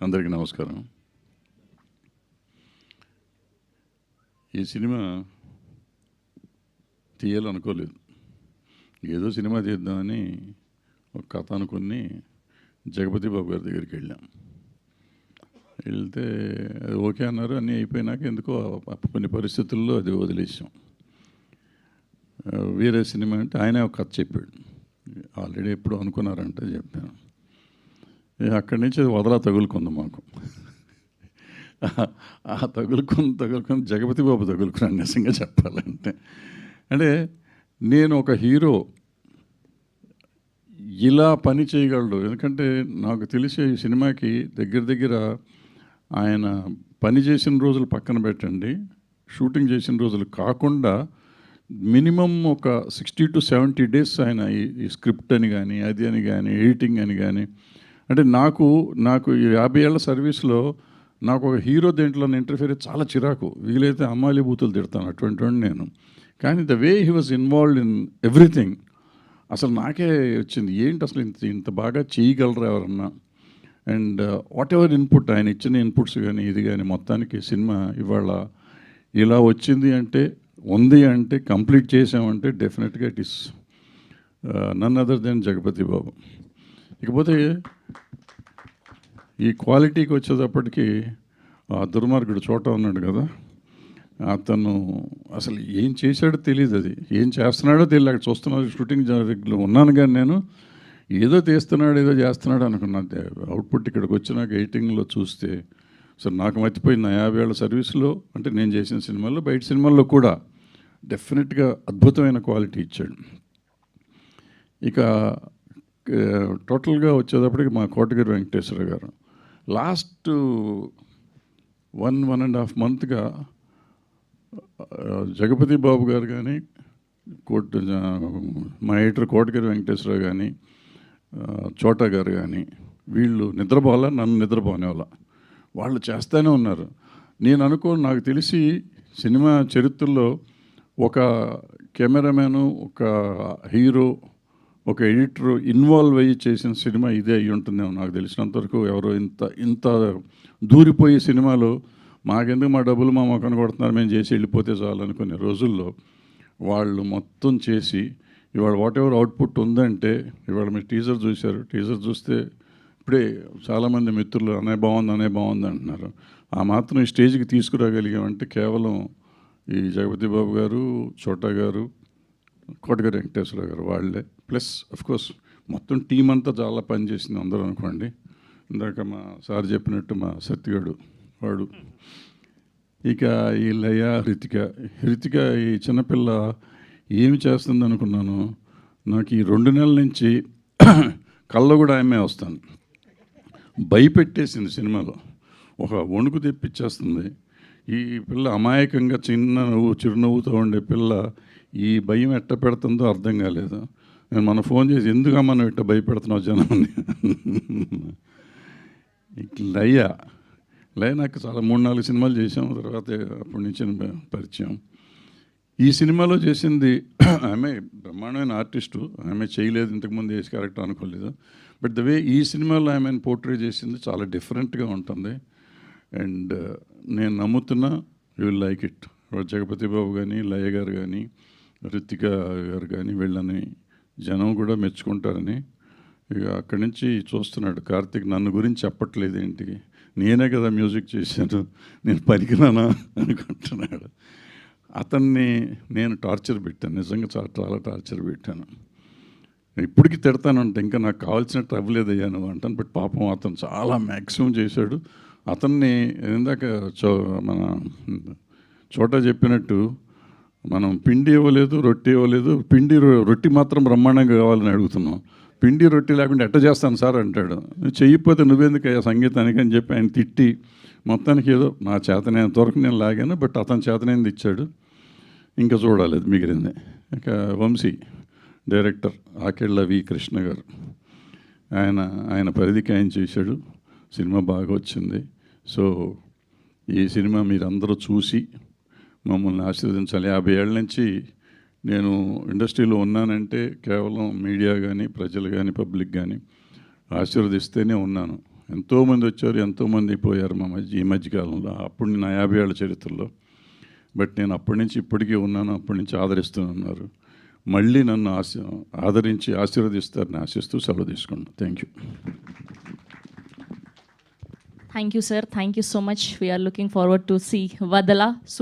అందరికీ నమస్కారం. ఈ సినిమా తీయాలనుకోలేదు. ఏదో సినిమా తీద్దామని ఒక కథ అనుకుని జగపతి బాబు గారి దగ్గరికి వెళ్ళాం. వెళ్తే అది ఓకే అన్నారు. అన్నీ అయిపోయినాక ఎందుకో కొన్ని పరిస్థితుల్లో అది వదిలేసాం. వేరే సినిమా అంటే ఆయనే ఒక కథ చెప్పాడు. ఆల్రెడీ ఎప్పుడు అనుకున్నారంటే చెప్పాను. అక్కడి నుంచి అది వదలా తగులుకుంది మాకు. ఆ తగులుకొని జగపతి బాబు తగులుకున్నాను నిజంగా చెప్పాలంటే. అంటే నేను ఒక హీరో ఇలా పని చేయగలడు. ఎందుకంటే నాకు తెలిసే ఈ సినిమాకి దగ్గర ఆయన పని చేసిన రోజులు పక్కన పెట్టండి, షూటింగ్ చేసిన రోజులు కాకుండా మినిమం ఒక 60 to 70 days ఆయన ఈ స్క్రిప్ట్ అని కానీ అది అని కానీ ఎడిటింగ్ అని కానీ. అంటే నాకు ఈ 50 ఏళ్ల సర్వీస్లో నాకు ఒక హీరో దేంట్లో ఇంటర్ఫియర్ చాలా చిరాకు. వీలైతే అమ్మాయిలు బూతులు తిడతాను, అటువంటి వాడిని నేను. కానీ the way he was involved in everything అసలు నాకే వచ్చింది, ఏంటి అసలు ఇంత బాగా చేయగలరా ఎవరన్నా. అండ్ వాట్ ఎవర్ ఇన్పుట్ ఆయన ఇచ్చిన ఇన్పుట్స్ కానీ ఇది కానీ మొత్తానికి సినిమా ఇవాళ ఇలా వచ్చింది అంటే, ఉంది అంటే, కంప్లీట్ చేసామంటే డెఫినెట్గా it is none other than Jagapathi Babu. ఇకపోతే ఈ క్వాలిటీకి వచ్చేటప్పటికి ఆ దుర్మార్గుడు చోట ఉన్నాడు కదా, అతను అసలు ఏం చేశాడో తెలియదు. అది ఏం చేస్తున్నాడో తెలియదు. అక్కడ చూస్తున్నాడు, షూటింగ్ జరిగిలో ఉన్నాను కానీ నేను ఏదో తీస్తున్నాడు ఏదో చేస్తున్నాడు అనుకున్నాను. అవుట్పుట్ ఇక్కడికి వచ్చినాక ఎడిటింగ్లో చూస్తే అసలు నాకు మర్చిపోయింది. 50 ఏళ్ల సర్వీస్లో అంటే నేను చేసిన సినిమాల్లో బయట సినిమాల్లో కూడా డెఫినెట్గా అద్భుతమైన క్వాలిటీ ఇచ్చాడు. ఇక టోటల్గా వచ్చేటప్పటికి మా కోటగిరి వెంకటేశ్వర గారు లాస్ట్ 1.5 monthగా జగపతి బాబు గారు కానీ మా ఎడిటర్ కోటగిరి వెంకటేశ్వర కానీ చోటా గారు కానీ వీళ్ళు నిద్రపోవాలా, నన్ను నిద్రపోనేవాళ్ళ వాళ్ళు చేస్తూనే ఉన్నారు. నాకు తెలిసి సినిమా చరిత్రలో ఒక కెమెరామ్యాను, ఒక హీరో, ఒక ఎడిటర్ ఇన్వాల్వ్ అయ్యి చేసిన సినిమా ఇదే అయ్యి ఉంటుందేమో నాకు తెలిసినంతవరకు. ఎవరో ఇంత దూరిపోయే సినిమాలో మాకెందుకు మా డబ్బులు మా మొక్కను కొడుతున్నారు, మేము చేసి వెళ్ళిపోతే చాలు అనుకునే రోజుల్లో వాళ్ళు మొత్తం చేసి ఇవాళ వాట్ ఎవర్ అవుట్పుట్ ఉందంటే, ఇవాళ మీరు టీజర్ చూశారు. టీజర్ చూస్తే ఇప్పుడే చాలామంది మిత్రులు అనే బాగుంది అంటున్నారు. ఆ మాత్రం ఈ స్టేజ్కి తీసుకురాగలిగామంటే కేవలం ఈ జగపతి బాబు గారు, చోటా గారు, కోటగిరి వెంకటేశ్వర గారు వాళ్ళే. ప్లస్ అఫ్కోర్స్ మొత్తం టీం అంతా చాలా పనిచేసింది అందరూ అనుకోండి. ఇందాక మా సార్ చెప్పినట్టు మా సత్యగాడు వాడు, ఇక ఈ లయ, హృతిక ఈ చిన్నపిల్ల ఏమి చేస్తుంది అనుకున్నాను. నాకు ఈ 2 నెలల నుంచి కళ్ళ కూడా ఆమె వస్తాను, భయపెట్టేసింది సినిమాలో. ఒక వణుకు తెప్పించేస్తుంది. ఈ పిల్ల అమాయకంగా చిరునవ్వుతో ఉండే పిల్ల ఈ భయం ఎట్ట పెడుతుందో అర్థం కాలేదు. నేను మన ఫోన్ చేసి ఎందుకమ్మా నువ్వు ఇట్ట భయపెడుతున్నావు జనాన్ని. లయ నాకు చాలా 3-4 సినిమాలు చేసాం. తర్వాత అప్పటి నుంచి పరిచయం. ఈ సినిమాలో చేసింది ఆమె బ్రహ్మాండమైన ఆర్టిస్టు. ఆమె చేయలేదు ఇంతకుముందు వేసి క్యారెక్టర్ అనుకోలేదు. బట్ ద వే ఈ సినిమాలో ఆమెను పోర్ట్రే చేసింది చాలా డిఫరెంట్గా ఉంటుంది. అండ్ నేను నమ్ముతున్నా you will like it. Jagapathi Babu కానీ, లయ గారు కానీ, హృతిక గారు కానీ వీళ్ళని జనం కూడా మెచ్చుకుంటారని. ఇక అక్కడి నుంచి చూస్తున్నాడు కార్తీక్ నన్ను గురించి చెప్పట్లేదు ఏంటి, నేనే కదా మ్యూజిక్ చేశాను, నేను పనికిరానా అనుకుంటున్నాడు. అతన్ని నేను టార్చర్ పెట్టాను, నిజంగా చాలా టార్చర్ పెట్టాను. ఇప్పటికీ తిడతానంటే ఇంకా నాకు కావాల్సినట్టు అవ్వలేదయ్యా నువ్వు అంటాను. బట్ పాపం అతను చాలా మ్యాక్సిమం చేశాడు. అతన్ని ఇందాక మన చోటా చెప్పినట్టు మనం పిండి ఇవ్వలేదు, రొట్టె ఇవ్వలేదు, రొట్టి మాత్రం బ్రహ్మాండంగా కావాలని అడుగుతున్నాం. పిండి రొట్టె లేకుండా ఎట్ట చేస్తాను సార్ అంటాడు. చెయ్యిపోతే నువ్వెందుకు అయ్యా సంగీతానికి అని చెప్పి ఆయన తిట్టి మొత్తానికి ఏదో నా చేతనైనంత వరకు నేను లాగాను. బట్ అతని చేతనైంది ఇచ్చాడు. ఇంకా చూడాలి అది మిగిలింది. ఇక వంశీ డైరెక్టర్ ఆకెళ్ళ వి కృష్ణ గారు, ఆయన పరిధికి ఆయన చేశాడు. సినిమా బాగా వచ్చింది. సో ఈ సినిమా మీరందరూ చూసి మమ్మల్ని ఆశీర్వదించాలి. 50 ఏళ్ళ నుంచి నేను ఇండస్ట్రీలో ఉన్నానంటే కేవలం మీడియా కానీ, ప్రజలు కానీ, పబ్లిక్ కానీ ఆశీర్వదిస్తేనే ఉన్నాను. ఎంతోమంది వచ్చారు, ఎంతోమంది పోయారు ఈ మధ్యకాలంలో. అప్పుడు నా 50 ఏళ్ల చరిత్రలో. బట్ నేను అప్పటి నుంచి ఇప్పటికీ ఉన్నాను, అప్పటి నుంచి ఆదరిస్తున్నారు. మళ్ళీ నన్ను ఆదరించి ఆశీర్వదిస్తారని ఆశిస్తూ సెలవు తీసుకున్నాను. Thank you. Thank you, sir. Thank you so much. We are looking forward to see Vadala soon.